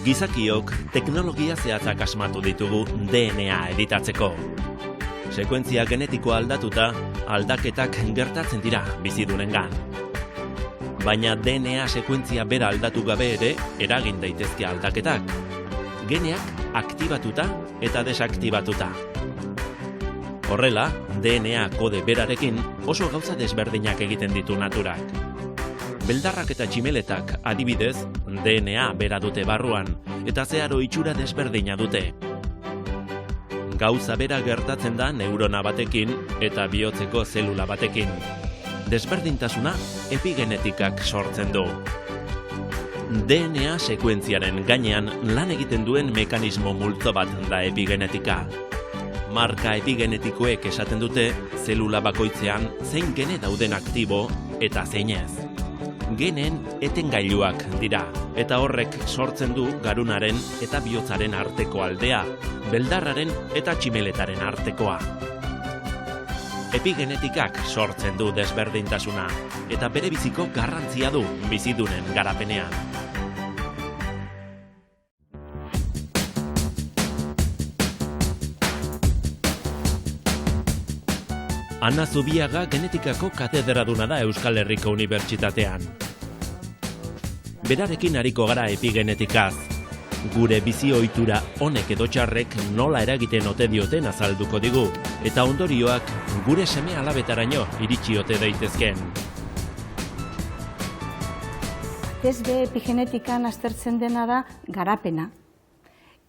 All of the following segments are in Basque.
Gizakiok teknologia zehatzak asmatu ditugu DNA editatzeko. Sekuentzia genetikoa aldatuta, aldaketak gertatzen dira bizidunengan. Baina DNA sekuentzia bera aldatu gabe ere eragin daitezke aldaketak. Geneak aktibatuta eta desaktibatuta. Horrela, DNA kode berarekin oso gauza desberdinak egiten ditu naturak. Beldarrak eta tximeletak adibidez, DNA bera dute barruan, eta zeharo itxura desberdina dute. Gauza bera gertatzen da neurona batekin eta bihotzeko zelula batekin. Desberdintasuna epigenetikak sortzen du. DNA sekuentziaren gainean lan egiten duen mekanismo multzo bat da epigenetika. Marka epigenetikoek esaten dute zelula bakoitzean zein gene dauden aktibo eta zein ez. Genen etengailuak dira, eta horrek sortzen du garunaren eta bihotzaren arteko aldea, beldarraren eta tximeletaren artekoa. Epigenetikak sortzen du desberdintasuna, eta berebiziko garrantzia du bizidunen garapenean. Ana Zubiaga genetikako katedraduna da Euskal Herriko Unibertsitatean. Berarekin ariko gara epigenetikaz. Gure bizi ohitura honek edo txarrek nola eragiten ote dioten azalduko digu, eta ondorioak gure seme-alabetaraino iritsi ote daitezken. Be epigenetikan aztertzen dena da garapena.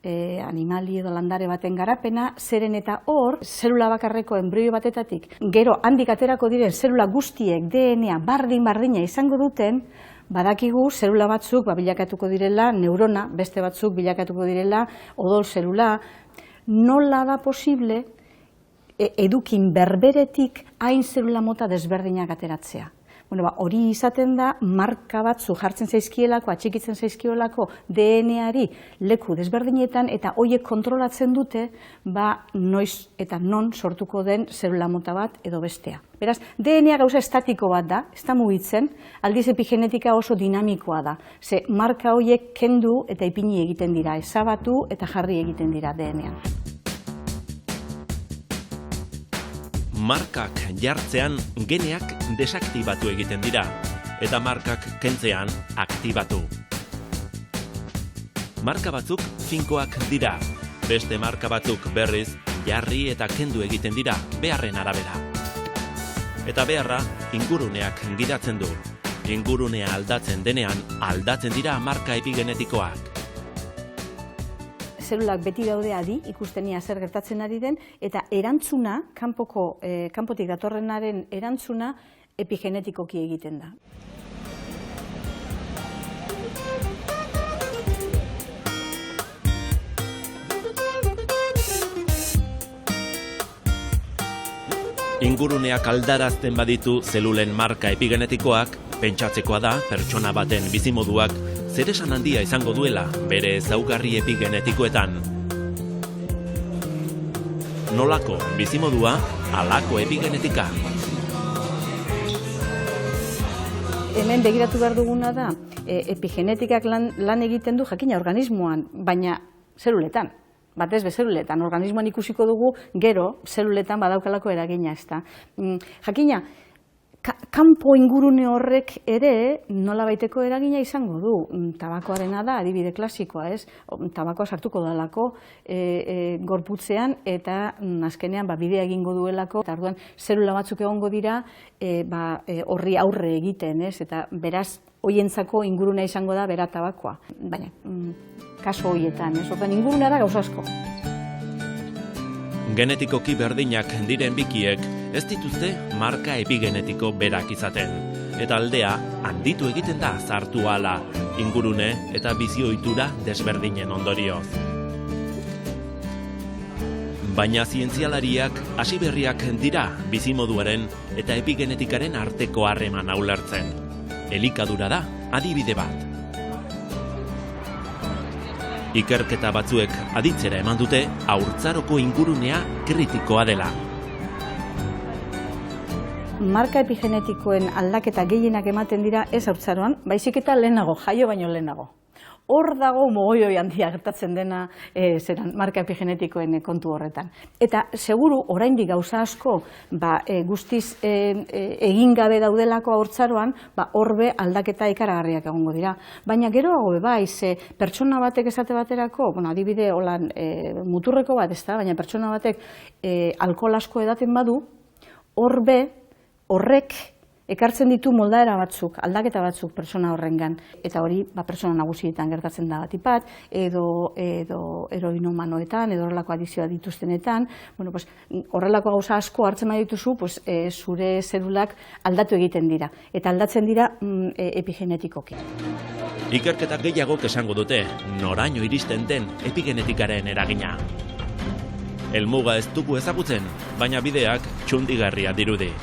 Animali edo landare baten garapena, zeren eta hor, zelula bakarreko enbrio batetatik, gero handik aterako diren zelula guztiek DNA bardina izango duten, badakigu zelula batzuk bilakatuko direla neurona, beste batzuk bilakatuko direla odol zelula. Nola da posible edukin berberetik hain zelula mota desberdinak ateratzea? Hori izaten da, marka batzu jartzen zaizkielako, atxikitzen zaizkiolako DNA-ari leku desberdinetan, eta horiek kontrolatzen dute, noiz eta non sortuko den zelula mota bat edo bestea. Beraz, DNA gauza estatiko bat da, ez da mugitzen, aldiz epigenetika oso dinamikoa da. Ze marka horiek kendu eta ipini egiten dira, ezabatu eta jarri egiten dira DNA-an. Markak jartzean geneak desaktibatu egiten dira, eta markak kentzean aktibatu. Marka batzuk finkoak dira, beste marka batzuk berriz jarri eta kendu egiten dira beharren arabera. Eta beharra inguruneak gidatzen du. Ingurunea aldatzen denean aldatzen dira marka epigenetikoak. Zelulak beti daude adi, ikustenia zer gertatzen ari den, eta erantzuna, kanpotik datorrenaren erantzuna epigenetikoki egiten da. Inguruneak aldarazten baditu zelulen marka epigenetikoak, pentsatzekoa da pertsona baten bizimoduak zeresan handia izango duela bere ezaugarri epigenetikoetan. Nolako bizimodua, halako epigenetika. Hemen begiratu behar duguna da, epigenetikak lan egiten du jakina organismoan, baina zeluletan. Batez be zeluletan, organismoan ikusiko dugu gero zeluletan badaukalako eragina, ezta. Jakina, kanpo ingurune horrek ere nolabaiteko eragina izango du. Tabakoarena da, adibide klasikoa, ez? Tabakoa sartuko dalako gorputzean eta azkenean bidea egingo duelako. Eta orduan zelula batzuk egongo dira horri aurre egiten, ez? Eta beraz, hoientzako ingurunea izango da bera tabakoa. Baina, kaso horietan, ez? Orduan ingurunea da gauza asko. Genetikoki berdinak diren bikiek ez dituzte marka epigenetiko berak izaten. Eta aldea handitu egiten da zartu ahala, ingurune eta bizi ohitura desberdinen ondorioz. Baina zientzialariak hasiberriak dira bizimoduaren eta epigenetikaren arteko harremana ulertzen. Elikadura da adibide bat. Ikerketa batzuek aditzera eman dute haurtzaroko ingurunea kritikoa dela. Marka epigenetikoen aldaketa gehienak ematen dira ez haurtzaroan, baizik eta lehenago, jaio baino lehenago. hor dago mogoioi handia gertatzen dena marka epigenetikoen kontu horretan. Eta seguru oraindik gauza asko guztiz egin gabe daudelako haurtzaroan, horbe aldaketa ikaragarriak egongo dira. Baina geroago bai, pertsona batek esate baterako, adibide holan muturreko bat ez da, baina pertsona batek alkohol asko edaten badu, horrek ekartzen ditu moldaera batzuk, aldaketa batzuk pertsona horrengan. Eta hori pertsona nagusietan gertatzen da batipat, edo heroinomanoetan, edo horrelako adizioa dituztenetan. Horrelako gauza asko hartzen badituzu, zure zelulak aldatu egiten dira. Eta aldatzen dira epigenetikoki. Ikerketak gehiagok esango dute, noraino iristen den epigenetikaren eragina. Helmuga ez dugu ezagutzen, baina bideak txundigarria dirudi.